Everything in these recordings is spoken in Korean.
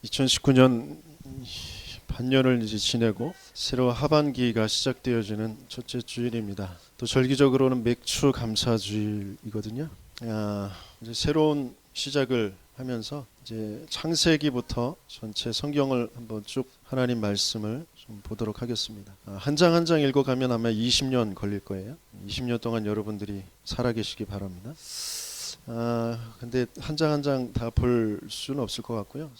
2019년 반년을 이제 지내고 새로 하반기가 시작되어지는 첫째 주일입니다. 또 절기적으로는 맥주 감사 주일이거든요. 이제 새로운 시작을 하면서 이제 창세기부터 전체 성경을 한번 쭉 하나님 말씀을 좀 보도록 하겠습니다. 한 장 한 장 읽어가면 아마 20년 걸릴 거예요. 20년 동안 여러분들이 살아계시기 바랍니다. 근데 한 장 한 장 다 볼 수는 없을 것 같고요.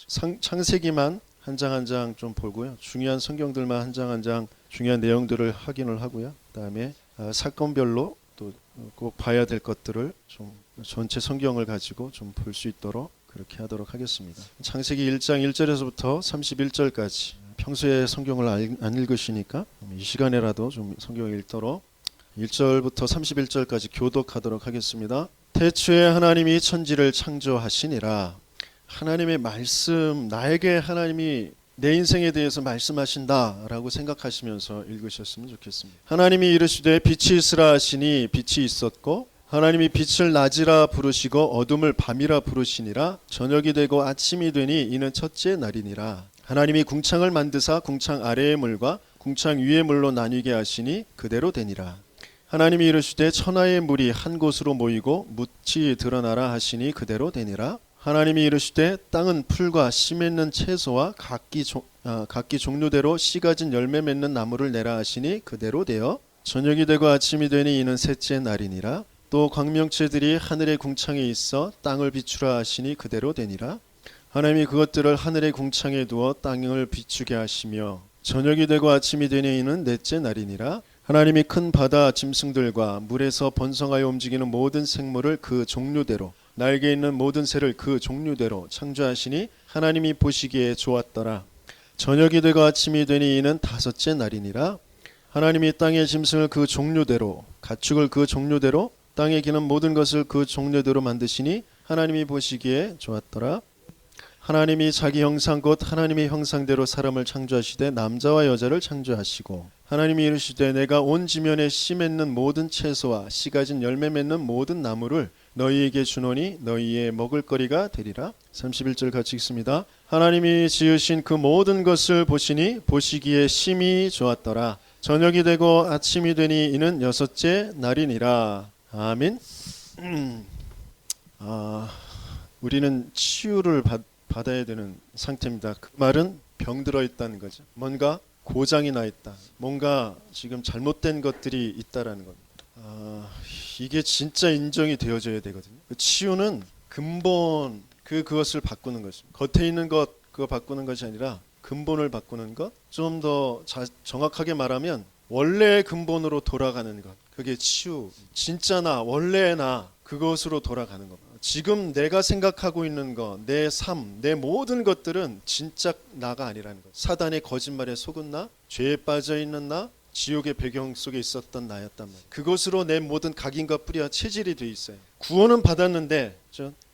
창세기만 한 장 한 장 좀 보고요. 중요한 성경들만 한 장 한 장 중요한 내용들을 확인을 하고요. 그다음에 사건별로 또 꼭 봐야 될 것들을 좀 전체 성경을 가지고 좀 볼 수 있도록 그렇게 하도록 하겠습니다. 창세기 1장 1절에서부터 31절까지 평소에 성경을 안 읽으시니까 이 시간에라도 좀 성경을 읽도록 1절부터 31절까지 교독하도록 하겠습니다. 태초에 하나님이 천지를 창조하시니라. 하나님의 말씀, 나에게 하나님이 내 인생에 대해서 말씀하신다라고 생각하시면서 읽으셨으면 좋겠습니다. 하나님이 이르시되 빛이 있으라 하시니 빛이 있었고, 하나님이 빛을 낮이라 부르시고 어둠을 밤이라 부르시니라. 저녁이 되고 아침이 되니 이는 첫째 날이니라. 하나님이 궁창을 만드사 궁창 아래의 물과 궁창 위의 물로 나뉘게 하시니 그대로 되니라. 하나님이 이르시되 천하의 물이 한 곳으로 모이고 묻이 드러나라 하시니 그대로 되니라. 하나님이 이르시되 땅은 풀과 씨 맺는 채소와 각기 종류대로 씨 가진 열매 맺는 나무를 내라 하시니 그대로 되어 저녁이 되고 아침이 되니 이는 셋째 날이니라. 또 광명체들이 하늘의 궁창에 있어 땅을 비추라 하시니 그대로 되니라. 하나님이 그것들을 하늘의 궁창에 두어 땅을 비추게 하시며 저녁이 되고 아침이 되니 이는 넷째 날이니라. 하나님이 큰 바다 짐승들과 물에서 번성하여 움직이는 모든 생물을 그 종류대로 날개 있는 모든 새를 그 종류대로 창조하시니 하나님이 보시기에 좋았더라. 저녁이 되고 아침이 되니 이는 다섯째 날이니라. 하나님이 땅의 짐승을 그 종류대로 가축을 그 종류대로 땅에 기는 모든 것을 그 종류대로 만드시니 하나님이 보시기에 좋았더라. 하나님이 자기 형상 곧 하나님의 형상대로 사람을 창조하시되 남자와 여자를 창조하시고 하나님이 이르시되 내가 온 지면에 씨 맺는 모든 채소와 씨 가진 열매 맺는 모든 나무를 너희에게 주노니 너희의 먹을거리가 되리라. 31절 같이 읽습니다. 하나님이 지으신 그 모든 것을 보시니 보시기에 심히 좋았더라. 저녁이 되고 아침이 되니 이는 여섯째 날이니라. 아멘. 우리는 치유를 받아야 되는 상태입니다. 그 말은 병들어 있다는 거죠. 뭔가 고장이 나 있다. 뭔가 지금 잘못된 것들이 있다라는 겁니다. 이게 진짜 인정이 되어져야 되거든요. 그 치유는 근본 그것을 바꾸는 것입니다. 겉에 있는 것 그거 바꾸는 것이 아니라 근본을 바꾸는 것. 좀 더 정확하게 말하면 원래의 근본으로 돌아가는 것. 그게 치유. 진짜 나, 원래의 나 그것으로 돌아가는 겁니다. 지금 내가 생각하고 있는 것, 내 삶, 내 모든 것들은 진짜 나가 아니라는 것. 사단의 거짓말에 속은 나, 죄에 빠져 있는 나, 지옥의 배경 속에 있었던 나였단 말이에요. 그것으로 내 모든 각인과 뿌리와 체질이 돼 있어요. 구원은 받았는데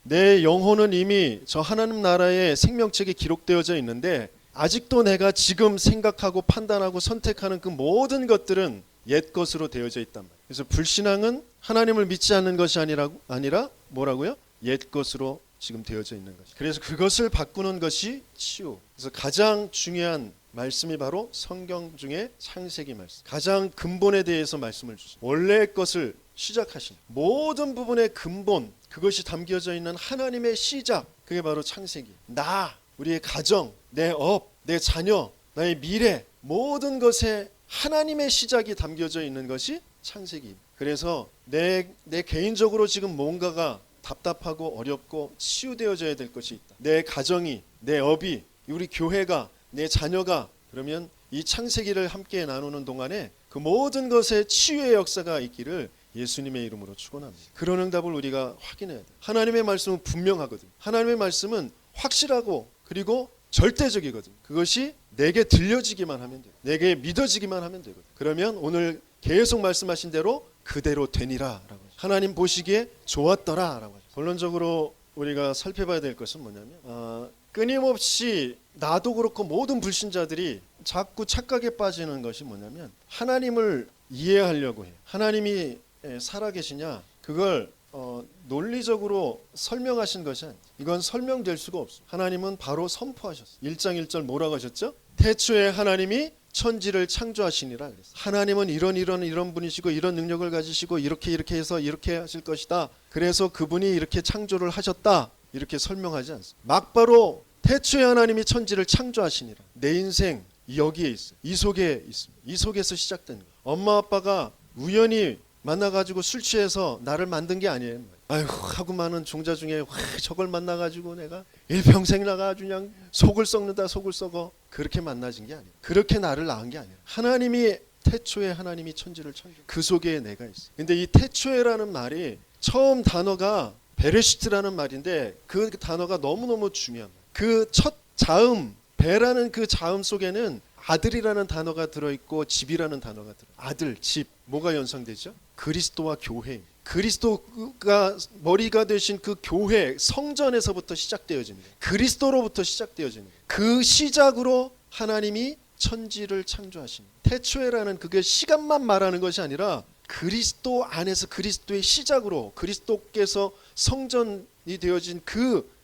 내 영혼은 이미 저 하나님 나라의 생명책에 기록되어져 있는데 아직도 내가 지금 생각하고 판단하고 선택하는 그 모든 것들은 옛 것으로 되어져 있단 말이에요. 그래서 불신앙은 하나님을 믿지 않는 것이 아니라 뭐라고요? 옛 것으로 지금 되어져 있는 것이. 그래서 그것을 바꾸는 것이 치유. 그래서 가장 중요한 말씀이 바로 성경 중에 창세기 말씀. 가장 근본에 대해서 말씀을 주신. 원래의 것을 시작하신 모든 부분의 근본, 그것이 담겨져 있는 하나님의 시작. 그게 바로 창세기. 나, 우리의 가정, 내 업, 내 자녀, 나의 미래, 모든 것에 하나님의 시작이 담겨져 있는 것이 창세기. 그래서 내 개인적으로 지금 뭔가가 답답하고 어렵고 치유되어져야 될 것이 있다. 내 가정이, 내 업이, 우리 교회가, 내 자녀가, 그러면 이 창세기를 함께 나누는 동안에 그 모든 것에 치유의 역사가 있기를 예수님의 이름으로 축원합니다. 그런 응답을 우리가 확인해야 돼. 하나님의 말씀은 분명하거든. 하나님의 말씀은 확실하고 그리고 절대적이거든. 그것이 내게 들려지기만 하면 돼. 내게 믿어지기만 하면 되거든. 그러면 오늘 계속 말씀하신 대로 그대로 되니라 라고 하죠. 하나님 보시기에 좋았더라 라고 하죠. 본론적으로 우리가 살펴봐야 될 것은 뭐냐면 끊임없이 나도 그렇고 모든 불신자들이 자꾸 착각에 빠지는 것이 뭐냐면 하나님을 이해하려고 해요. 하나님이 살아계시냐 그걸 논리적으로 설명하신 것이 아니에요. 이건 설명될 수가 없어요. 하나님은 바로 선포하셨어요. 1장 1절 뭐라고 하셨죠? 태초에 하나님이 천지를 창조하시니라 그랬어요. 하나님은 이런 분이시고 이런 능력을 가지시고 이렇게 해서 이렇게 하실 것이다. 그래서 그분이 이렇게 창조를 하셨다. 이렇게 설명하지 않습니다. 막바로 태초에 하나님이 천지를 창조하시니라. 내 인생 여기에 있어요. 이 속에 있습니다. 이 속에서 시작된 거예요. 엄마 아빠가 우연히 만나가지고 술 취해서 나를 만든 게 아니에요. 아이고 하고 많은 종자 중에 저걸 만나가지고 내가 일평생 나가 그냥 속을 썩는다 속을 썩어. 그렇게 만나진 게 아니에요. 그렇게 나를 낳은 게 아니에요. 하나님이 태초에 하나님이 천지를 창조. 그 속에 내가 있어요. 근데 이 태초에라는 말이 처음 단어가 베레시트라는 말인데 그 단어가 너무너무 중요한 말이에요. 그 첫 자음 베라는 그 자음 속에는 아들이라는 단어가 들어있고 집이라는 단어가 들어요. 아들, 집, 뭐가 연상되죠? 그리스도와 교회. 그리스도가 머리가 되신 그 교회 성전에서부터 시작되어지는 거예요. 그리스도로부터 시작되어지는 거예요. 그 시작으로 하나님이 천지를 창조하신 거예요. 태초에라는 그게 시간만 말하는 것이 아니라 그리스도 안에서 그리스도의 시작으로 그리스도께서 성전이 되어진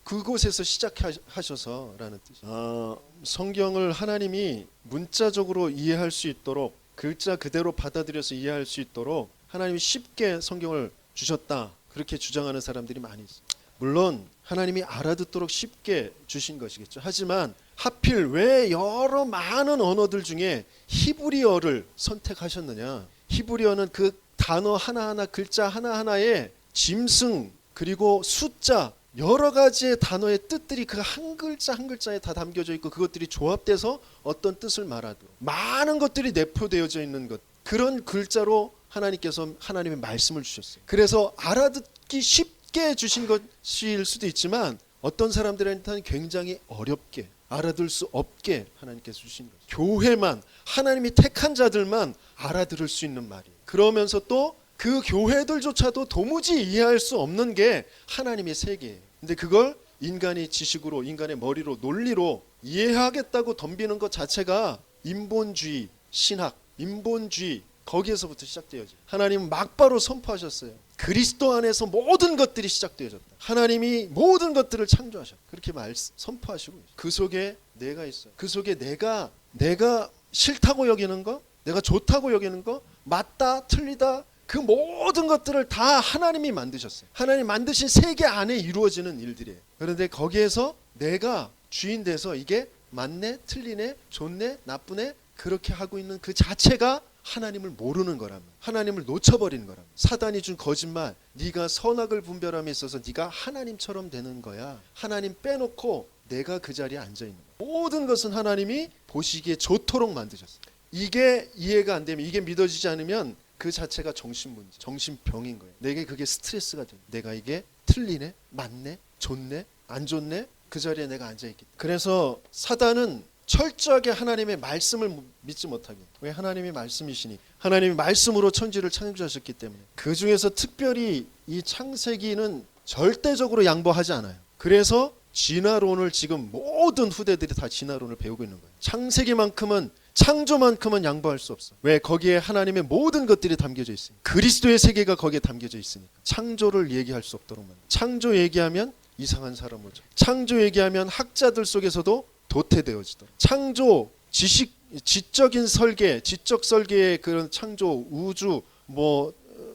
그곳에서 시작하셔서라는 뜻이에요. 성경을 하나님이 문자적으로 이해할 수 있도록 글자 그대로 받아들여서 이해할 수 있도록 하나님이 쉽게 성경을 주셨다. 그렇게 주장하는 사람들이 많이 있어요. 물론 하나님이 알아듣도록 쉽게 주신 것이겠죠. 하지만 하필 왜 여러 많은 언어들 중에 히브리어를 선택하셨느냐. 히브리어는 그 단어 하나하나 글자 하나하나에 짐승 그리고 숫자 여러 가지의 단어의 뜻들이 그 한 글자 한 글자에 다 담겨져 있고 그것들이 조합돼서 어떤 뜻을 말하도록 많은 것들이 내포되어져 있는 것 그런 글자로 하나님께서 하나님의 말씀을 주셨어요. 그래서 알아듣기 쉽게 주신 것일 수도 있지만 어떤 사람들한테는 굉장히 어렵게 알아들 수 없게 하나님께서 주신 거죠. 교회만 하나님이 택한 자들만 알아들을 수 있는 말이에요. 그러면서 또 그 교회들조차도 도무지 이해할 수 없는 게 하나님의 세계예요. 근데 그걸 인간이 지식으로 인간의 머리로 논리로 이해하겠다고 덤비는 것 자체가 인본주의 신학 인본주의 거기에서부터 시작되어져. 하나님은 막바로 선포하셨어요. 그리스도 안에서 모든 것들이 시작되어졌다. 하나님이 모든 것들을 창조하셨다. 그렇게 선포하시고 있어요. 그 속에 내가 있어요. 그 속에 내가 싫다고 여기는 거 내가 좋다고 여기는 거 맞다 틀리다 그 모든 것들을 다 하나님이 만드셨어요. 하나님 만드신 세계 안에 이루어지는 일들이에요. 그런데 거기에서 내가 주인 돼서 이게 맞네 틀리네 좋네 나쁘네 그렇게 하고 있는 그 자체가 하나님을 모르는 거라면 하나님을 놓쳐버리는 거라면 사단이 준 거짓말 네가 선악을 분별함에 있어서 네가 하나님처럼 되는 거야. 하나님 빼놓고 내가 그 자리에 앉아있는 거야. 모든 것은 하나님이 보시기에 좋도록 만드셨어요. 이게 이해가 안 되면 이게 믿어지지 않으면 그 자체가 정신문제, 정신병인 거예요. 내게 그게 스트레스가 돼요. 내가 이게 틀리네, 맞네, 좋네, 안 좋네 그 자리에 내가 앉아있기 때문에. 그래서 사단은 철저하게 하나님의 말씀을 믿지 못하게. 왜? 하나님의 말씀이시니 하나님의 말씀으로 천지를 창조하셨기 때문에. 그 중에서 특별히 이 창세기는 절대적으로 양보하지 않아요. 그래서 진화론을 지금 모든 후대들이 다 진화론을 배우고 있는 거예요. 창세기만큼은 창조만큼은 양보할 수 없어. 왜? 거기에 하나님의 모든 것들이 담겨져 있으니 그리스도의 세계가 거기에 담겨져 있으니까. 창조를 얘기할 수 없도록 만들어요. 창조 얘기하면 이상한 사람 오죠. 창조 얘기하면 학자들 속에서도 도태되어지더라. 창조, 지적인 설계, 지적 설계의 그런 창조, 우주,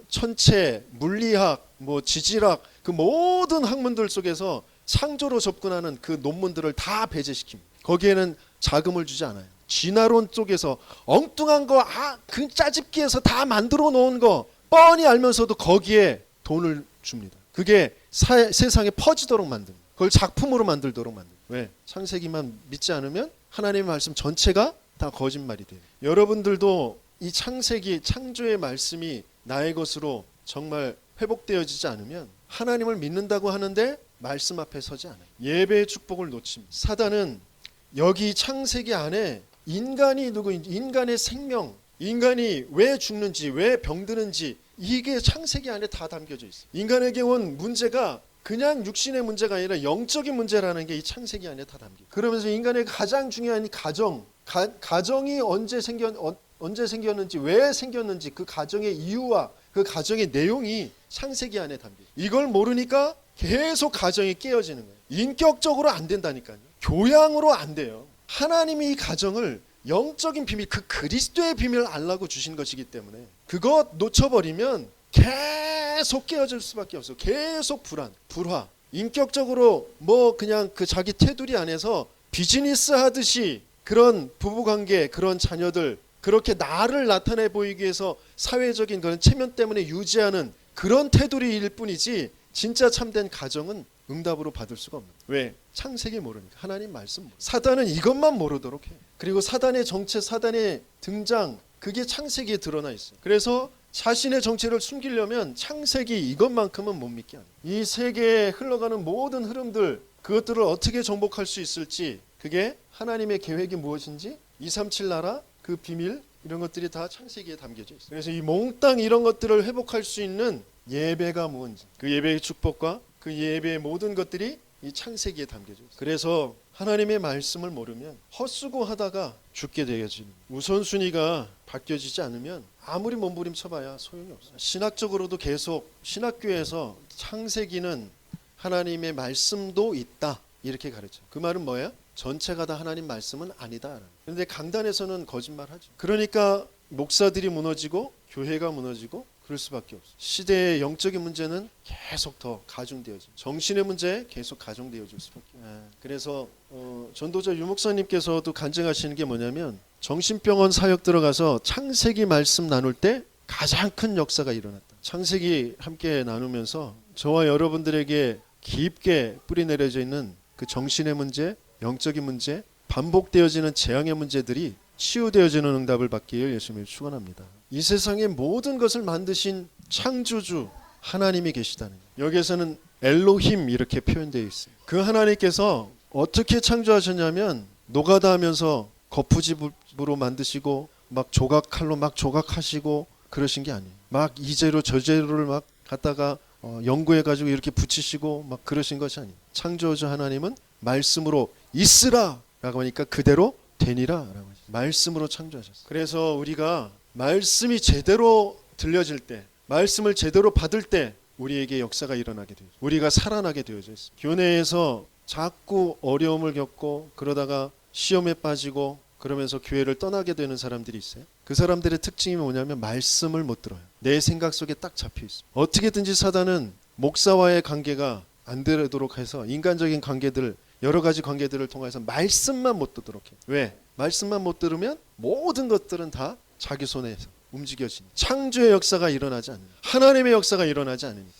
천체, 물리학, 지질학 그 모든 학문들 속에서 창조로 접근하는 그 논문들을 다 배제시킵니다. 거기에는 자금을 주지 않아요. 진화론 쪽에서 엉뚱한 거, 그 짜집기에서 다 만들어 놓은 거 뻔히 알면서도 거기에 돈을 줍니다. 그게 세상에 퍼지도록 만듭니다. 그걸 작품으로 만들도록 만듭니다. 왜? 창세기만 믿지 않으면 하나님의 말씀 전체가 다 거짓말이 돼요. 여러분들도 이 창세기, 창조의 말씀이 나의 것으로 정말 회복되어지지 않으면 하나님을 믿는다고 하는데 말씀 앞에 서지 않아요. 예배의 축복을 놓칩니다. 사단은 여기 창세기 안에 인간의 생명, 인간이 왜 죽는지, 왜 병드는지 이게 창세기 안에 다 담겨져 있어요. 인간에게 온 문제가 그냥 육신의 문제가 아니라 영적인 문제라는 게 이 창세기 안에 다 담겨. 그러면서 인간의 가장 중요한 이 가정이 언제 생겼는지, 왜 생겼는지 그 가정의 이유와 그 가정의 내용이 창세기 안에 담겨. 이걸 모르니까 계속 가정이 깨어지는 거예요. 인격적으로 안 된다니까요. 교양으로 안 돼요. 하나님이 이 가정을 영적인 비밀, 그 그리스도의 비밀을 알라고 주신 것이기 때문에 그것 놓쳐버리면 계속 깨어질 수밖에 없어요. 계속 불화. 인격적으로 뭐 그냥 그 자기 테두리 안에서 비즈니스 하듯이 그런 부부관계, 그런 자녀들 그렇게 나를 나타내 보이기 위해서 사회적인 그런 체면 때문에 유지하는 그런 테두리일 뿐이지 진짜 참된 가정은 응답으로 받을 수가 없는. 왜? 창세기 모르니까. 하나님 말씀. 사단은 이것만 모르도록 해. 그리고 사단의 정체, 사단의 등장, 그게 창세기에 드러나 있어요. 그래서 자신의 정체를 숨기려면 창세기 이것만큼은 못 믿게 하는. 이 세계에 흘러가는 모든 흐름들, 그것들을 어떻게 정복할 수 있을지, 그게 하나님의 계획이 무엇인지, 237 나라 그 비밀, 이런 것들이 다 창세기에 담겨져 있어요. 그래서 이 몽땅 이런 것들을 회복할 수 있는 예배가 뭔지, 그 예배의 축복과 그 예배의 모든 것들이 이 창세기에 담겨져 있어요. 그래서 하나님의 말씀을 모르면 헛수고하다가 죽게 되어지는, 우선순위가 바뀌어지지 않으면 아무리 몸부림쳐봐야 소용이 없어요. 신학적으로도 계속 신학교에서 창세기는 하나님의 말씀도 있다 이렇게 가르쳐요. 그 말은 뭐야? 전체가 다 하나님 말씀은 아니다. 그런데 강단에서는 거짓말하죠. 그러니까 목사들이 무너지고 교회가 무너지고 그럴 수밖에 없어요. 시대의 영적인 문제는 계속 더 가중되어져. 정신의 문제 계속 가중되어질 수밖에 없어요. 그래서 전도자 유목사님께서도 간증하시는 게 뭐냐면 정신병원 사역 들어가서 창세기 말씀 나눌 때 가장 큰 역사가 일어났다. 창세기 함께 나누면서 저와 여러분들에게 깊게 뿌리내려져 있는 그 정신의 문제, 영적인 문제, 반복되어지는 재앙의 문제들이 치유되어지는 응답을 받기를 예수님을 축원합니다. 이 세상의 모든 것을 만드신 창조주 하나님이 계시다는 거예요. 여기에서는 엘로힘 이렇게 표현되어 있어요. 그 하나님께서 어떻게 창조하셨냐면 노가다 하면서 거푸집으로 만드시고 막 조각칼로 막 조각하시고 그러신 게 아니에요. 막 이 재료 저 재료를 막 갖다가 연구해가지고 이렇게 붙이시고 막 그러신 것이 아니에요. 창조주 하나님은 말씀으로 있으라 라고 하니까 그대로 되니라 라고 하죠. 말씀으로 창조하셨어요. 그래서 우리가 말씀이 제대로 들려질 때, 말씀을 제대로 받을 때 우리에게 역사가 일어나게 되죠. 우리가 살아나게 되어져 있어요. 교내에서 자꾸 어려움을 겪고 그러다가 시험에 빠지고 그러면서 교회를 떠나게 되는 사람들이 있어요. 그 사람들의 특징이 뭐냐면 말씀을 못 들어요. 내 생각 속에 딱 잡혀 있어요. 어떻게든지 사단은 목사와의 관계가 안 되도록 해서 인간적인 관계들, 여러 가지 관계들을 통해서 말씀만 못 듣도록 해요. 왜? 말씀만 못 들으면 모든 것들은 다 자기 손에서 움직여지는, 창조의 역사가 일어나지 않는, 하나님의 역사가 일어나지 않으니까.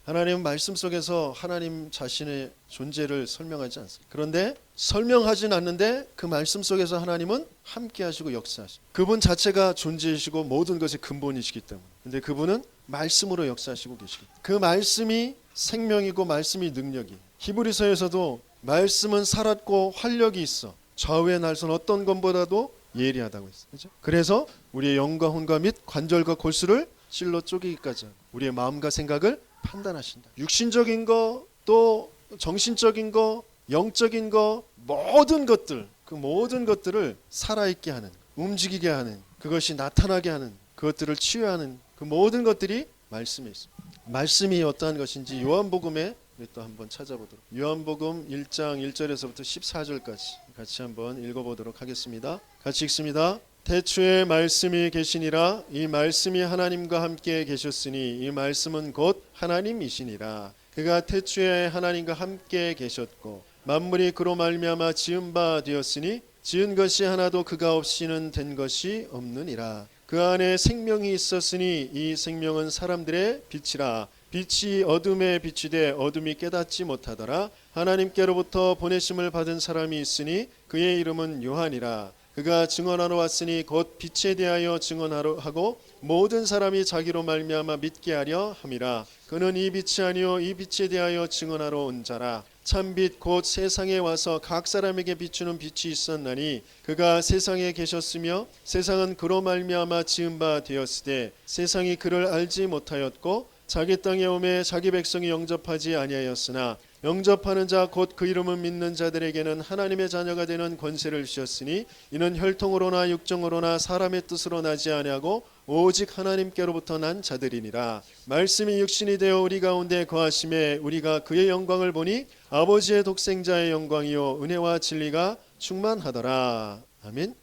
하나님은 말씀 속에서 하나님 자신의 존재를 설명하지 않습니다. 그런데 설명하진 않는데 그 말씀 속에서 하나님은 함께 하시고 역사하시고, 그분 자체가 존재이시고 모든 것의 근본이시기 때문에. 근데 그분은 말씀으로 역사하시고 계시고, 그 말씀이 생명이고 말씀이 능력이. 히브리서에서도 말씀은 살았고 활력이 있어 좌우의 날선 어떤 것보다도 예리하다고 했어요. 그렇죠? 그래서 우리의 영과 혼과 및 관절과 골수를 찔러 쪼개기까지 하고 우리의 마음과 생각을 판단하신다. 육신적인 거, 또 정신적인 거, 영적인 거, 모든 것들, 그 모든 것들을 살아있게 하는, 움직이게 하는, 그것이 나타나게 하는, 그것들을 치유하는 그 모든 것들이 말씀에 있습니다. 말씀이 어떠한 것인지 요한복음에 또 한번 찾아보도록. 요한복음 1장 1절에서부터 14절까지 같이 한번 읽어보도록 하겠습니다. 같이 읽습니다. 태초에 말씀이 계시니라. 이 말씀이 하나님과 함께 계셨으니 이 말씀은 곧 하나님이시니라. 그가 태초에 하나님과 함께 계셨고 만물이 그로 말미암아 지은 바 되었으니 지은 것이 하나도 그가 없이는 된 것이 없느니라. 그 안에 생명이 있었으니 이 생명은 사람들의 빛이라. 빛이 어둠에 비추되 어둠이 깨닫지 못하더라. 하나님께로부터 보내심을 받은 사람이 있으니 그의 이름은 요한이라. 그가 증언하러 왔으니 곧 빛에 대하여 증언하러 하고 모든 사람이 자기로 말미암아 믿게 하려 함이라. 그는 이 빛이 아니요 이 빛에 대하여 증언하러 온 자라. 참빛 곧 세상에 와서 각 사람에게 비추는 빛이 있었나니 그가 세상에 계셨으며 세상은 그로 말미암아 지은 바 되었으되 세상이 그를 알지 못하였고 자기 땅에 오매 자기 백성이 영접하지 아니하였으나 영접하는 자 곧 그 이름을 믿는 자들에게는 하나님의 자녀가 되는 권세를 주셨으니 이는 혈통으로나 육정으로나 사람의 뜻으로 나지 아니하고 오직 하나님께로부터 난 자들이니라. 말씀이 육신이 되어 우리 가운데 거하심에 우리가 그의 영광을 보니 아버지의 독생자의 영광이요 은혜와 진리가 충만하더라. 아멘.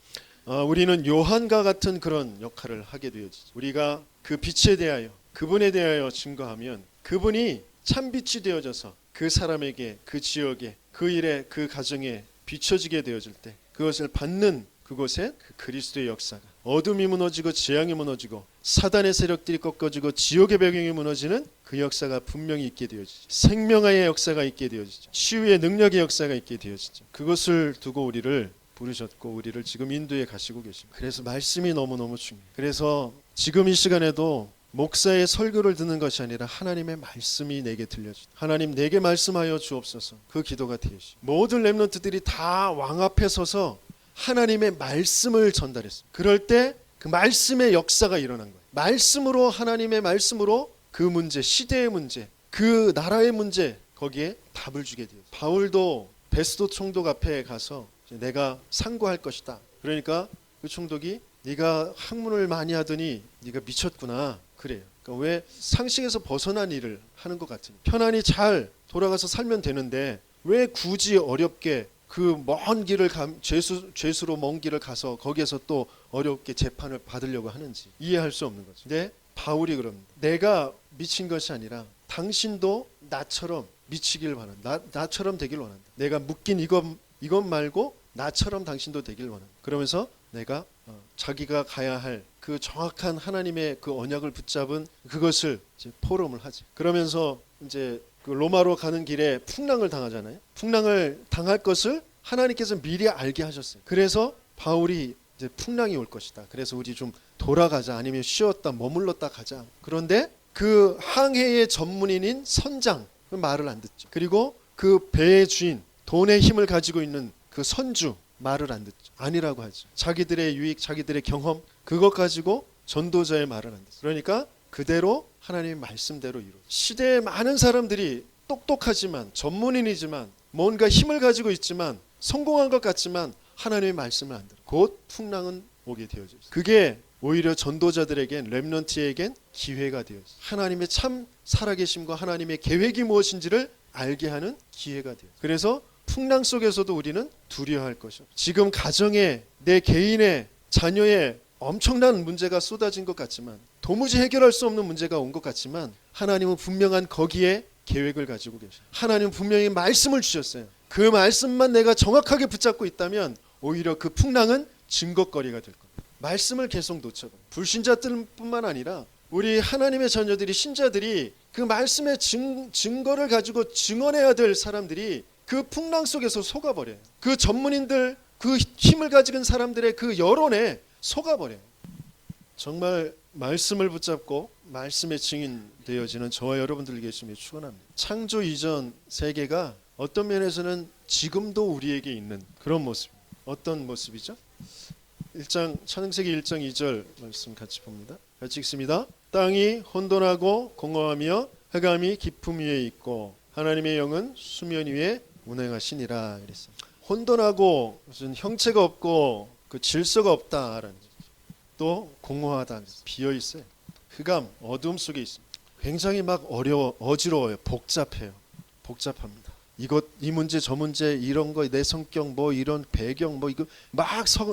우리는 요한과 같은 그런 역할을 하게 되어지죠. 우리가 그 빛에 대하여 그분에 대하여 증거하면 그분이 참 빛이 되어져서 그 사람에게, 그 지역에, 그 일에, 그 가정에 비춰지게 되어질 때 그것을 받는 그곳에 그 그리스도의 역사가, 어둠이 무너지고 재앙이 무너지고 사단의 세력들이 꺾어지고 지옥의 배경이 무너지는 그 역사가 분명히 있게 되어지죠. 생명의 역사가 있게 되어지죠. 치유의 능력의 역사가 있게 되어지죠. 그것을 두고 우리를 부르셨고 우리를 지금 인도에 가시고 계십니다. 그래서 말씀이 너무너무 중요해요. 그래서 지금 이 시간에도 목사의 설교를 듣는 것이 아니라 하나님의 말씀이 내게 들려주다. 하나님 내게 말씀하여 주옵소서. 그 기도가 되시고 모든 렘넌트들이 다 왕 앞에 서서 하나님의 말씀을 전달했습니다. 그럴 때 그 말씀의 역사가 일어난 거예요. 말씀으로, 하나님의 말씀으로 그 문제, 시대의 문제, 그 나라의 문제, 거기에 답을 주게 돼요. 바울도 베스도 총독 앞에 가서 내가 상고할 것이다. 그러니까 그 총독이 네가 학문을 많이 하더니 네가 미쳤구나. 그래요. 그러니까 왜 상식에서 벗어난 일을 하는 것 같으니 편안히 잘 돌아가서 살면 되는데 왜 굳이 어렵게 그 먼 길을 죄수로 먼 길을 가서 거기에서 또 어렵게 재판을 받으려고 하는지 이해할 수 없는 거죠. 근데 바울이 그럽니다. 내가 미친 것이 아니라 당신도 나처럼 미치길 바란다. 나처럼 되길 원한다. 내가 묶인 이것 말고 나처럼 당신도 되길 원한다. 그러면서 내가 자기가 가야 할 그 정확한 하나님의 그 언약을 붙잡은 그것을 이제 포럼을 하지. 그러면서 이제 그 로마로 가는 길에 풍랑을 당하잖아요. 풍랑을 당할 것을 하나님께서 미리 알게 하셨어요. 그래서 바울이 이제 풍랑이 올 것이다. 그래서 우리 좀 돌아가자. 아니면 쉬었다 머물렀다 가자. 그런데 그 항해의 전문인인 선장 그 말을 안 듣죠. 그리고 그 배의 주인, 돈의 힘을 가지고 있는 그 선주 말을 안 듣죠. 아니라고 하죠. 자기들의 유익, 자기들의 경험 그것 가지고 전도자의 말을 안 듣죠. 그러니까 그대로 하나님의 말씀대로 이루어. 시대에 많은 사람들이 똑똑하지만 전문인이지만 뭔가 힘을 가지고 있지만 성공한 것 같지만 하나님의 말씀을 안 들어. 곧 풍랑은 오게 되어져 있어요. 그게 오히려 전도자들에겐 렘넌트에겐 기회가 되어져. 하나님의 참 살아계심과 하나님의 계획이 무엇인지를 알게 하는 기회가 돼요. 그래서 풍랑 속에서도 우리는 두려워할 것이요. 지금 가정에 내 개인의 자녀의 엄청난 문제가 쏟아진 것 같지만 도무지 해결할 수 없는 문제가 온 것 같지만 하나님은 분명한 거기에 계획을 가지고 계셔요. 하나님은 분명히 말씀을 주셨어요. 그 말씀만 내가 정확하게 붙잡고 있다면 오히려 그 풍랑은 증거거리가 될 겁니다. 말씀을 계속 놓쳐봐요. 불신자들뿐만 아니라 우리 하나님의 자녀들이 신자들이 그 말씀의 증거를 가지고 증언해야 될 사람들이 그 풍랑 속에서 속아버려요. 그 전문인들, 그 힘을 가지고 있는 사람들의 그 여론에 속아버려요. 정말 말씀을 붙잡고 말씀의 증인 되어지는 저와 여러분들 계심에 축원합니다. 창조 이전 세계가 어떤 면에서는 지금도 우리에게 있는 그런 모습. 어떤 모습이죠? 창세기 1장 2절 말씀 같이 봅니다. 같이 읽습니다. 땅이 혼돈하고 공허하며 흑암이 깊음 위에 있고 하나님의 영은 수면 위에 운행하시니라. 그랬어요. 혼돈하고 무슨 형체가 없고 그 질서가 없다라는 거죠. 또 공허하다. 비어 있어요. 흑암, 어둠 속에 있습니다. 굉장히 막 어지러워요. 복잡합니다. 이 문제 저 문제 이런 거 내 성격 뭐 이런 배경 뭐 이거 막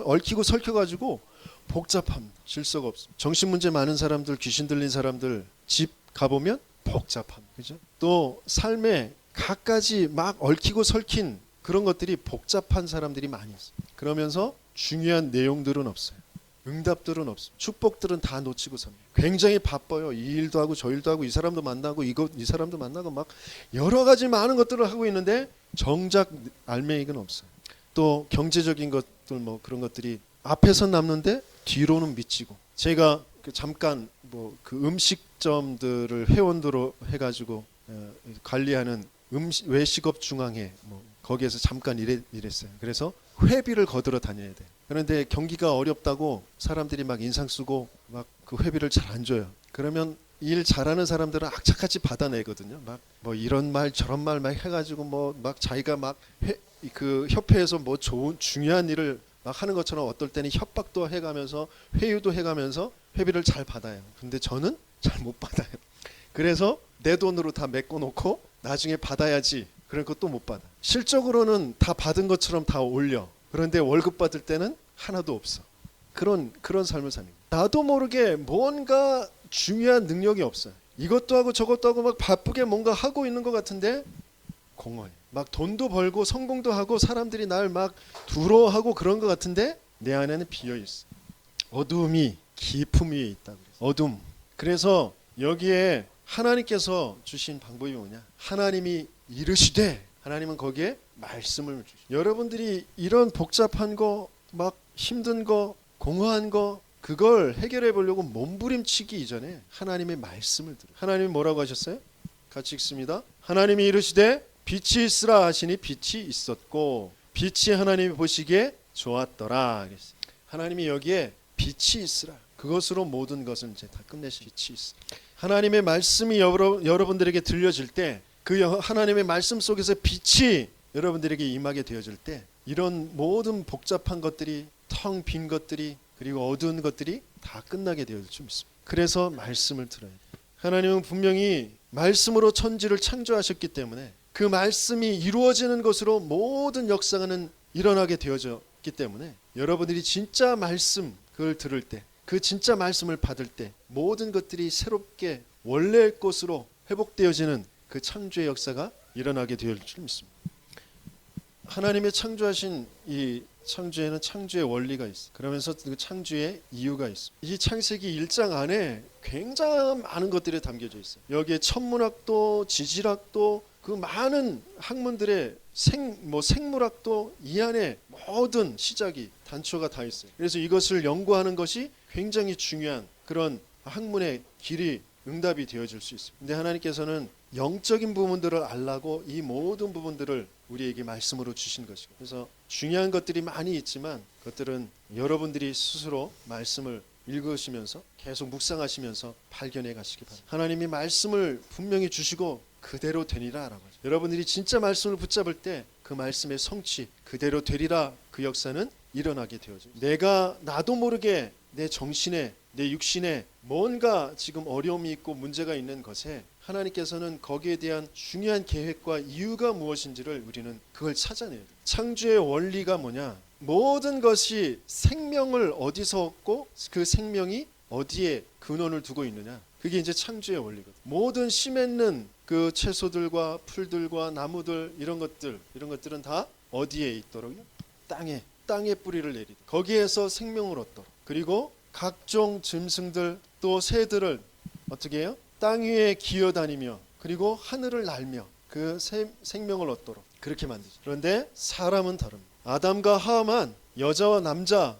얽히고 설켜가지고 복잡합니다. 질서가 없습니다. 정신 문제 많은 사람들, 귀신 들린 사람들 집 가보면 복잡합니다. 그죠? 또 삶에 갖가지 막 얽히고 설킨 그런 것들이 복잡한 사람들이 많이 있어요. 그러면서 중요한 내용들은 없어요. 응답들은 없어요. 축복들은 다 놓치고 삽니다. 굉장히 바빠요. 이 일도 하고 저 일도 하고 이 사람도 만나고 이 사람도 만나고 막 여러 가지 많은 것들을 하고 있는데 정작 알맹이는 없어요. 또 경제적인 것들 뭐 그런 것들이 앞에서 남는데 뒤로는 미치고. 제가 잠깐 뭐 그 음식점들을 회원으로 해가지고 관리하는 외식업 중앙회 뭐 거기에서 잠깐 일했어요. 그래서 회비를 거들어 다녀야 돼. 그런데 경기가 어렵다고 사람들이 막 인상 쓰고 막 그 회비를 잘 안 줘요. 그러면 일 잘하는 사람들은 악착같이 받아내거든요. 막 뭐 이런 말 저런 말 막 해가지고 뭐 막 자기가 막 그 협회에서 뭐 좋은 중요한 일을 막 하는 것처럼 어떨 때는 협박도 해가면서 회유도 해가면서 회비를 잘 받아요. 근데 저는 잘 못 받아요. 그래서 내 돈으로 다 메꿔놓고 나중에 받아야지. 그러니까 또 못 받아. 실적으로는 다 받은 것처럼 다 올려. 그런데 월급 받을 때는 하나도 없어. 그런 삶을 삽니다. 나도 모르게 뭔가 중요한 능력이 없어요. 이것도 하고 저것도 하고 막 바쁘게 뭔가 하고 있는 것 같은데 공허해. 막 돈도 벌고 성공도 하고 사람들이 날 막 두려워하고 그런 것 같은데 내 안에는 비어 있어. 어둠이 깊음 위에 있다. 어둠. 그래서 여기에 하나님께서 주신 방법이 뭐냐? 하나님이 이르시되, 하나님은 거기에 말씀을 주시죠. 여러분들이 이런 복잡한 거, 막 힘든 거, 공허한 거, 그걸 해결해 보려고 몸부림치기 이전에 하나님의 말씀을 들어요. 하나님이 뭐라고 하셨어요? 같이 읽습니다. 하나님이 이르시되 빛이 있으라 하시니 빛이 있었고 빛이 하나님이 보시기에 좋았더라. 하나님이 여기에 빛이 있으라. 그것으로 모든 것은 이제 다 끝내시. 빛이 있어. 하나님의 말씀이 여러분들에게 들려질 때, 그 하나님의 말씀 속에서 빛이 여러분들에게 임하게 되어질 때, 이런 모든 복잡한 것들이, 텅 빈 것들이, 그리고 어두운 것들이 다 끝나게 되어질 줄 믿습니다. 그래서 말씀을 들어야 돼요. 하나님은 분명히 말씀으로 천지를 창조하셨기 때문에 그 말씀이 이루어지는 것으로 모든 역사는 일어나게 되어졌기 때문에 여러분들이 진짜 말씀 그걸 들을 때, 그 진짜 말씀을 받을 때 모든 것들이 새롭게 원래의 것으로 회복되어지는 그 창조의 역사가 일어나게 될 줄 믿습니다. 하나님의 창조하신 이 창조에는 창조의 원리가 있어. 그러면서 그 창조의 이유가 있어. 이 창세기 1장 안에 굉장히 많은 것들이 담겨져 있어요. 여기에 천문학도, 지질학도, 그 많은 학문들의 생물학도 이 안에 모든 시작이 단초가 다 있어요. 그래서 이것을 연구하는 것이 굉장히 중요한 그런 학문의 길이 응답이 되어질 수 있어요. 근데 하나님께서는 영적인 부분들을 알라고 이 모든 부분들을 우리에게 말씀으로 주신 것이고, 그래서 중요한 것들이 많이 있지만 그것들은 여러분들이 스스로 말씀을 읽으시면서 계속 묵상하시면서 발견해 가시기 바랍니다. 하나님이 말씀을 분명히 주시고 그대로 되리라라고 하죠. 여러분들이 진짜 말씀을 붙잡을 때 그 말씀의 성취 그대로 되리라, 그 역사는 일어나게 되어져. 나도 모르게 내 정신에, 내 육신에 뭔가 지금 어려움이 있고 문제가 있는 것에 하나님께서는 거기에 대한 중요한 계획과 이유가 무엇인지를 우리는 그걸 찾아내야 돼요. 창조의 원리가 뭐냐? 모든 것이 생명을 어디서 얻고 그 생명이 어디에 근원을 두고 있느냐? 그게 이제 창조의 원리거든. 모든 씨 맺는 그 채소들과 풀들과 나무들, 이런 것들은 다 어디에 있도록요? 땅에 뿌리를 내리다. 거기에서 생명을 얻도록. 그리고 각종 짐승들 또 새들을 어떻게 해요? 땅 위에 기어다니며 그리고 하늘을 날며 그 생명을 얻도록 그렇게 만드죠. 그런데 사람은 다릅니다. 아담과 하와만 여자와 남자로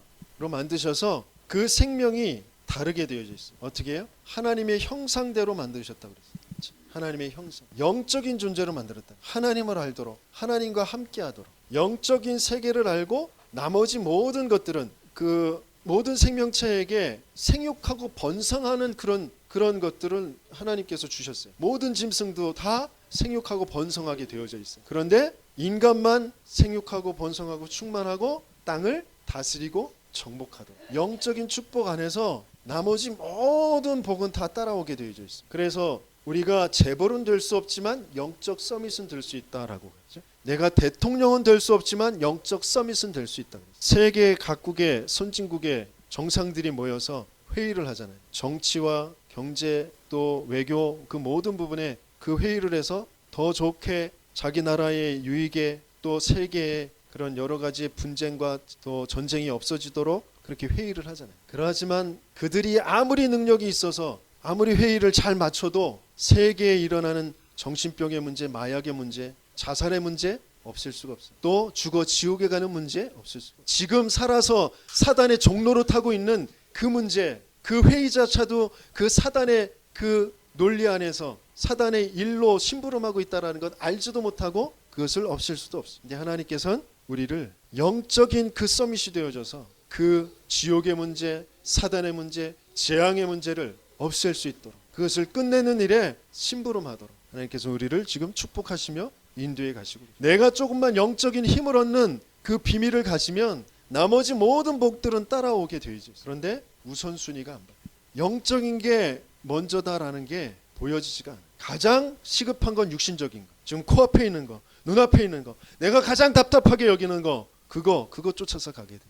만드셔서 그 생명이 다르게 되어져 있어요. 어떻게 해요? 하나님의 형상대로 만드셨다고 그랬어요. 하나님의 형상, 영적인 존재로 만들었다. 하나님을 알도록, 하나님과 함께하도록, 영적인 세계를 알고 나머지 모든 것들은 그 모든 생명체에게 생육하고 번성하는 그런 것들을 하나님께서 주셨어요. 모든 짐승도 다 생육하고 번성하게 되어져 있어요. 그런데 인간만 생육하고 번성하고 충만하고 땅을 다스리고 정복하도록, 영적인 축복 안에서 나머지 모든 복은 다 따라오게 되어져 있어요. 그래서 우리가 재벌은 될 수 없지만 영적 서밋은 될 수 있다라고 그러죠. 내가 대통령은 될 수 없지만 영적 서밋은 될 수 있다. 세계 각국의 선진국의 정상들이 모여서 회의를 하잖아요. 정치와 경제 또 외교 그 모든 부분에 그 회의를 해서 더 좋게 자기 나라의 유익에 또 세계의 그런 여러 가지의 분쟁과 또 전쟁이 없어지도록 그렇게 회의를 하잖아요. 그러하지만 그들이 아무리 능력이 있어서 아무리 회의를 잘 맞춰도 세계에 일어나는 정신병의 문제, 마약의 문제, 자살의 문제 없앨 수가 없어요. 또 죽어 지옥에 가는 문제 없을 수가 없어요. 지금 살아서 사단의 종로로 타고 있는 그 문제, 그 회의자차도 그 사단의 그 논리 안에서 사단의 일로 심부름하고 있다는 것 알지도 못하고 그것을 없앨 수도 없어요. 근데 하나님께서는 우리를 영적인 그 서밋이 되어져서 그 지옥의 문제, 사단의 문제, 재앙의 문제를 없앨 수 있도록 그것을 끝내는 일에 심부름하도록 하나님께서 우리를 지금 축복하시며 인도해 가시고, 내가 조금만 영적인 힘을 얻는 그 비밀을 가지면 나머지 모든 복들은 따라오게 되어 있어요. 그런데 우선순위가 안 봐요. 영적인 게 먼저다라는 게 보여지지가 않아요. 가장 시급한 건 육신적인 거. 지금 코앞에 있는 거, 눈앞에 있는 거, 내가 가장 답답하게 여기는 거, 그거 쫓아서 가게 돼요.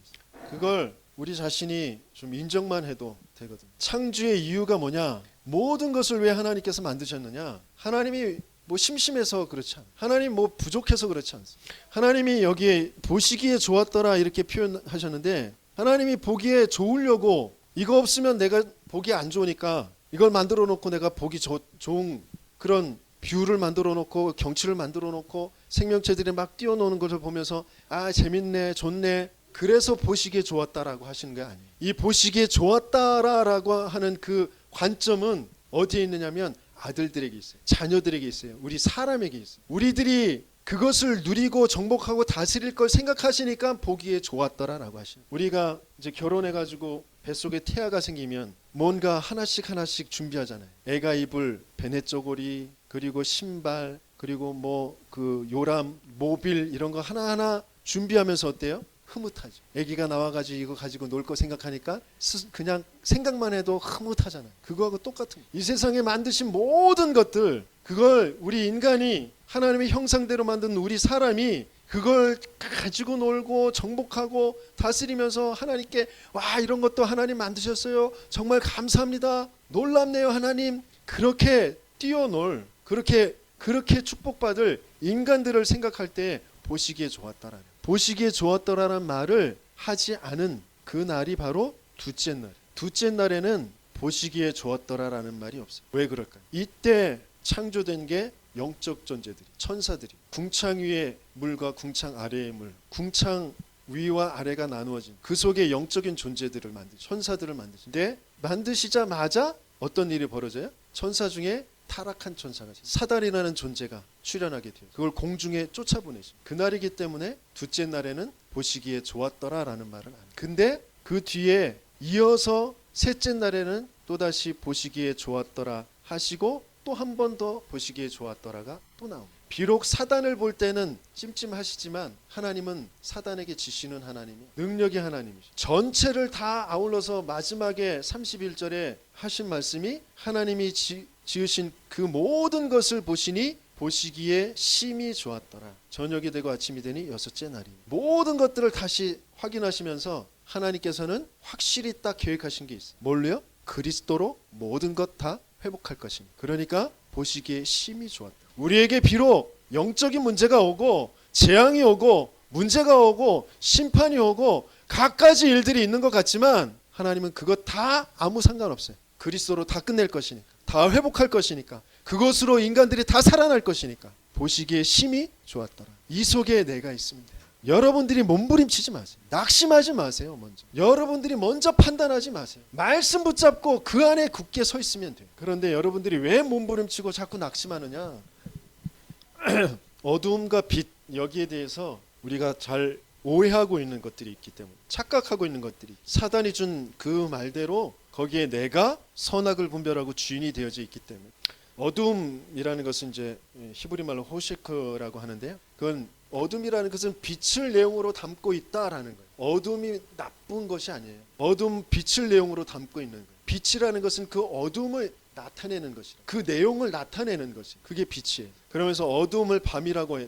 그걸 우리 자신이 좀 인정만 해도 되거든요. 창조의 이유가 뭐냐? 모든 것을 왜 하나님께서 만드셨느냐? 하나님이 뭐 심심해서 그렇지 않아요. 하나님 뭐 부족해서 그렇지 않습니다. 하나님이 여기에 보시기에 좋았더라 이렇게 표현하셨는데, 하나님이 보기에 좋으려고, 이거 없으면 내가 보기 안 좋으니까 이걸 만들어 놓고 내가 보기 좋은 그런 뷰를 만들어 놓고 경치를 만들어 놓고 생명체들이 막 뛰어노는 것을 보면서 아 재밌네 좋네, 그래서 보시기에 좋았다라고 하시는 게 아니에요. 이 보시기에 좋았다라고 하는 그 관점은 어디에 있느냐면 아들들에게 있어요. 자녀들에게 있어요. 우리 사람에게 있어요. 우리들이 그것을 누리고 정복하고 다스릴 걸 생각하시니까 보기에 좋았더라라고 하시는. 우리가 이제 결혼해가지고 뱃속에 태아가 생기면 뭔가 하나씩 준비하잖아요. 애가 입을 베네 쪼고리, 그리고 신발, 그리고 뭐 그 요람, 모빌 이런 거 하나하나 준비하면서 어때요? 흐뭇하죠. 아기가 나와가지고 이거 가지고 놀 거 생각하니까 그냥 생각만 해도 흐뭇하잖아요. 그거하고 똑같은 거예요. 이 세상에 만드신 모든 것들, 그걸 우리 인간이 하나님의 형상대로 만든 우리 사람이 그걸 가지고 놀고 정복하고 다스리면서 하나님께 와 이런 것도 하나님 만드셨어요. 정말 감사합니다. 놀랍네요 하나님. 그렇게 뛰어놀, 그렇게 축복받을 인간들을 생각할 때 보시기에 좋았다라는, 보시기에 좋았더라라는 말을 하지 않은 그 날이 바로 둘째 날. 둘째 날에는 보시기에 좋았더라라는 말이 없어요. 왜 그럴까요? 이때 창조된 게 영적 존재들이, 천사들이, 궁창 위의 물과 궁창 아래의 물, 궁창 위와 아래가 나누어진 그 속에 영적인 존재들을 천사들을 만드시는데, 만드시자마자 어떤 일이 벌어져요? 천사 중에 타락한 천사가, 사단이라는 존재가 출현하게 돼요. 그걸 공중에 쫓아보내죠. 그날이기 때문에 둘째 날에는 보시기에 좋았더라라는 말을 안 해요. 근데 그 뒤에 이어서 셋째 날에는 또다시 보시기에 좋았더라 하시고 또 한 번 더 보시기에 좋았더라가 또 나옵니다. 비록 사단을 볼 때는 찜찜하시지만 하나님은 사단에게 지시는 하나님이, 능력의 하나님이죠. 전체를 다 아울러서 마지막에 31절에 하신 말씀이 하나님이 지으신 그 모든 것을 보시니 보시기에 심히 좋았더라. 저녁이 되고 아침이 되니 여섯째 날이니. 모든 것들을 다시 확인하시면서 하나님께서는 확실히 딱 계획하신 게 있어요. 뭘로요? 그리스도로 모든 것 다 회복할 것입니다. 그러니까 보시기에 심히 좋았다. 우리에게 비록 영적인 문제가 오고 재앙이 오고 문제가 오고 심판이 오고 갖가지 일들이 있는 것 같지만 하나님은 그것 다 아무 상관없어요. 그리스도로 다 끝낼 것이니까, 다 회복할 것이니까, 그것으로 인간들이 다 살아날 것이니까 보시기에 심히 좋았더라. 이 속에 내가 있습니다. 여러분들이 몸부림치지 마세요. 낙심하지 마세요. 여러분들이 먼저 판단하지 마세요. 말씀 붙잡고 그 안에 굳게 서 있으면 돼요. 그런데 여러분들이 왜 몸부림치고 자꾸 낙심하느냐? 어두움과 빛, 여기에 대해서 우리가 잘 오해하고 있는 것들이 있기 때문에, 착각하고 있는 것들이, 사단이 준 그 말대로 거기에 내가 선악을 분별하고 주인이 되어져 있기 때문에. 어둠이라는 것은 이제 히브리 말로 호셰크라고 하는데요. 그건 어둠이라는 것은 빛을 내용으로 담고 있다라는 거예요. 어둠이 나쁜 것이 아니에요. 어둠 빛을 내용으로 담고 있는 거예요. 빛이라는 것은 그 어둠을 나타내는 것이라, 그 내용을 나타내는 것이, 그게 빛이에요. 그러면서 어둠을 밤이라고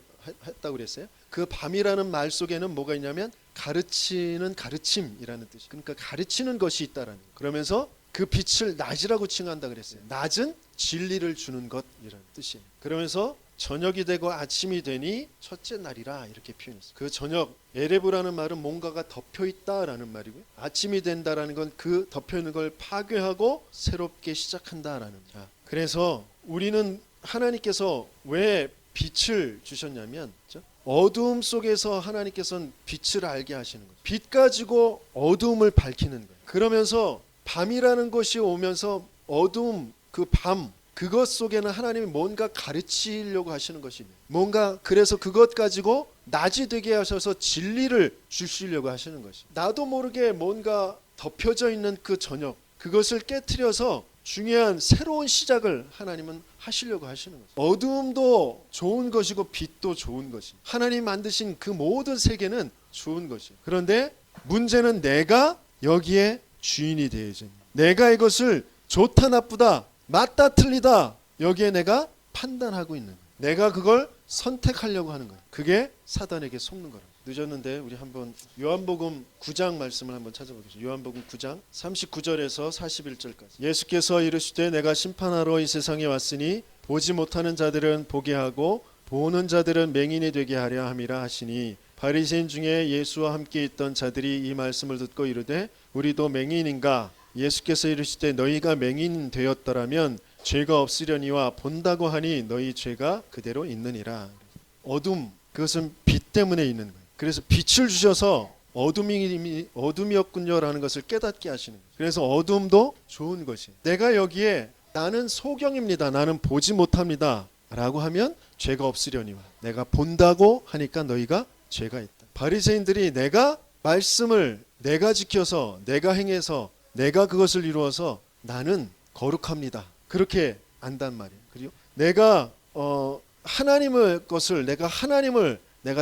했다고 그랬어요. 그 밤이라는 말 속에는 뭐가 있냐면 가르치는 가르침이라는 뜻이, 그러니까 가르치는 것이 있다라는 거예요. 그러면서 그 빛을 낮이라고 칭한다 그랬어요. 낮은 진리를 주는 것이라는 뜻이에요. 그러면서 저녁이 되고 아침이 되니 첫째 날이라 이렇게 표현했어요. 그 저녁, 에레브라는 말은 뭔가가 덮여있다라는 말이고요. 아침이 된다라는 건 그 덮여있는 걸 파괴하고 새롭게 시작한다라는 거예요. 그래서 우리는 하나님께서 왜 빛을 주셨냐면, 그렇죠? 어두움 속에서 하나님께서는 빛을 알게 하시는 거예요. 빛 가지고 어두움을 밝히는 거예요. 그러면서 밤이라는 것이 오면서 어두움, 그 밤, 그것 속에는 하나님이 뭔가 가르치려고 하시는 것입니다. 뭔가, 그래서 그것 가지고 낮이 되게 하셔서 진리를 주시려고 하시는 것입니다. 나도 모르게 뭔가 덮여져 있는 그 저녁, 그것을 깨트려서 중요한 새로운 시작을 하나님은 하시려고 하시는 것입니다. 어두움도 좋은 것이고 빛도 좋은 것입니다. 하나님 만드신 그 모든 세계는 좋은 것이에요. 그런데 문제는 내가 여기에 주인이 되어야지. 내가 이것을 좋다 나쁘다 맞다 틀리다 여기에 내가 판단하고 있는 거예요. 내가 그걸 선택하려고 하는 거예요. 그게 사단에게 속는 거예요. 늦었는데 우리 한번 요한복음 9장 말씀을 한번 찾아보겠습니다. 요한복음 9장 39절에서 41절까지. 예수께서 이르시되 내가 심판하러 이 세상에 왔으니 보지 못하는 자들은 보게 하고 보는 자들은 맹인이 되게 하려 함이라 하시니 바리새인 중에 예수와 함께 있던 자들이 이 말씀을 듣고 이르되 우리도 맹인인가? 예수께서 이르시되 너희가 맹인 되었더라면 죄가 없으려니와 본다고 하니 너희 죄가 그대로 있느니라. 어둠, 그것은 빛 때문에 있는 거예요. 그래서 빛을 주셔서 어둠이었군요라는 것을 깨닫게 하시는 거예요. 그래서 어둠도 좋은 것이에요. 내가 여기에 나는 소경입니다. 나는 보지 못합니다. 라고 하면 죄가 없으려니와 내가 본다고 하니까 너희가 죄가 있다. 바리새인들이 내가 말씀을 내가 지켜서 내가 행해서 내가 그것을 이루어서 나는 거룩합니다. 그렇게 안단 말이에요. 그리고 내가 하나님의 것을 내가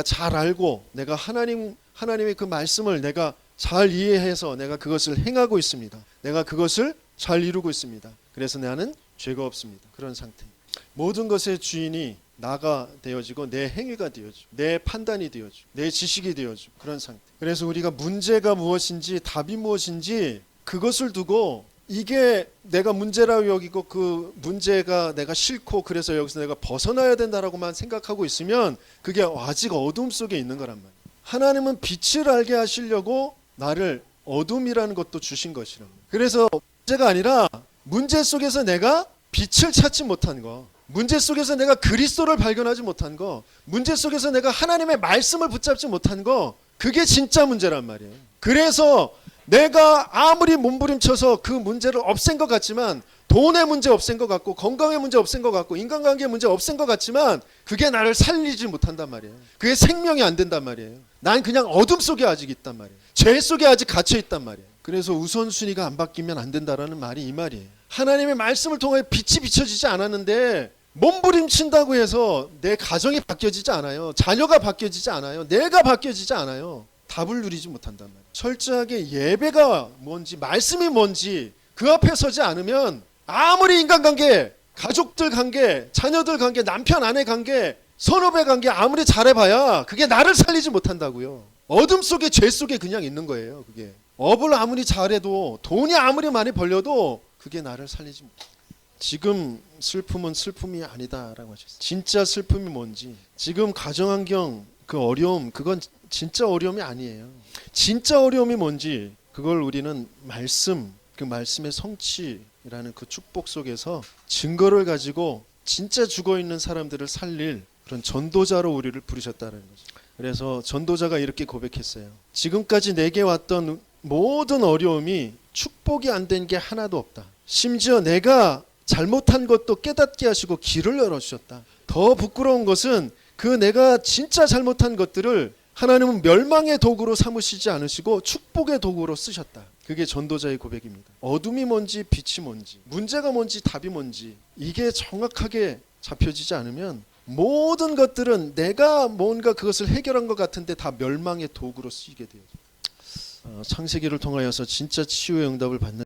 잘 알고 내가 하나님의 그 말씀을 내가 잘 이해해서 내가 그것을 행하고 있습니다. 내가 그것을 잘 이루고 있습니다. 그래서 나는 죄가 없습니다. 그런 상태. 모든 것의 주인이 나가 되어지고 내 행위가 되어지고 내 판단이 되어지고 내 지식이 되어지고 그런 상태. 그래서 우리가 문제가 무엇인지 답이 무엇인지 그것을 두고 이게 내가 문제라고 여기고 그 문제가 내가 싫고 그래서 여기서 내가 벗어나야 된다라고만 생각하고 있으면 그게 아직 어둠 속에 있는 거란 말이에요. 하나님은 빛을 알게 하시려고 나를 어둠이라는 것도 주신 것이라. 그래서 문제가 아니라 문제 속에서 내가 빛을 찾지 못한 거, 문제 속에서 내가 그리스도를 발견하지 못한 거, 문제 속에서 내가 하나님의 말씀을 붙잡지 못한 거, 그게 진짜 문제란 말이에요. 그래서 내가 아무리 몸부림쳐서 그 문제를 없앤 것 같지만 돈의 문제 없앤 것 같고 건강의 문제 없앤 것 같고 인간관계의 문제 없앤 것 같지만 그게 나를 살리지 못한단 말이에요. 그게 생명이 안 된단 말이에요. 난 그냥 어둠 속에 아직 있단 말이에요. 죄 속에 아직 갇혀 있단 말이에요. 그래서 우선순위가 안 바뀌면 안 된다라는 말이 이 말이에요. 하나님의 말씀을 통해 빛이 비춰지지 않았는데 몸부림친다고 해서 내 가정이 바뀌어지지 않아요. 자녀가 바뀌어지지 않아요. 내가 바뀌어지지 않아요. 답을 누리지 못한단 말이에요. 철저하게 예배가 뭔지 말씀이 뭔지 그 앞에 서지 않으면 아무리 인간관계, 가족들 관계, 자녀들 관계, 남편 아내 관계, 선후배 관계 아무리 잘해봐야 그게 나를 살리지 못한다고요. 어둠 속에 죄 속에 그냥 있는 거예요. 그게 업을 아무리 잘해도 돈이 아무리 많이 벌려도 그게 나를 살리지 못해요. 지금 슬픔은 슬픔이 아니다라고 하셨어요. 진짜 슬픔이 뭔지, 지금 가정환경 그 어려움, 그건 진짜 어려움이 아니에요. 진짜 어려움이 뭔지 그걸 우리는 말씀, 그 말씀의 성취라는 그 축복 속에서 증거를 가지고 진짜 죽어있는 사람들을 살릴 그런 전도자로 우리를 부르셨다는 거죠. 그래서 전도자가 이렇게 고백했어요. 지금까지 내게 왔던 모든 어려움이 축복이 안 된 게 하나도 없다. 심지어 내가 잘못한 것도 깨닫게 하시고 길을 열어주셨다. 더 부끄러운 것은 그 내가 진짜 잘못한 것들을 하나님은 멸망의 도구로 삼으시지 않으시고 축복의 도구로 쓰셨다. 그게 전도자의 고백입니다. 어둠이 뭔지 빛이 뭔지 문제가 뭔지 답이 뭔지 이게 정확하게 잡혀지지 않으면 모든 것들은 내가 뭔가 그것을 해결한 것 같은데 다 멸망의 도구로 쓰이게 돼요. 창세기를 통하여서 진짜 치유의 응답을 받는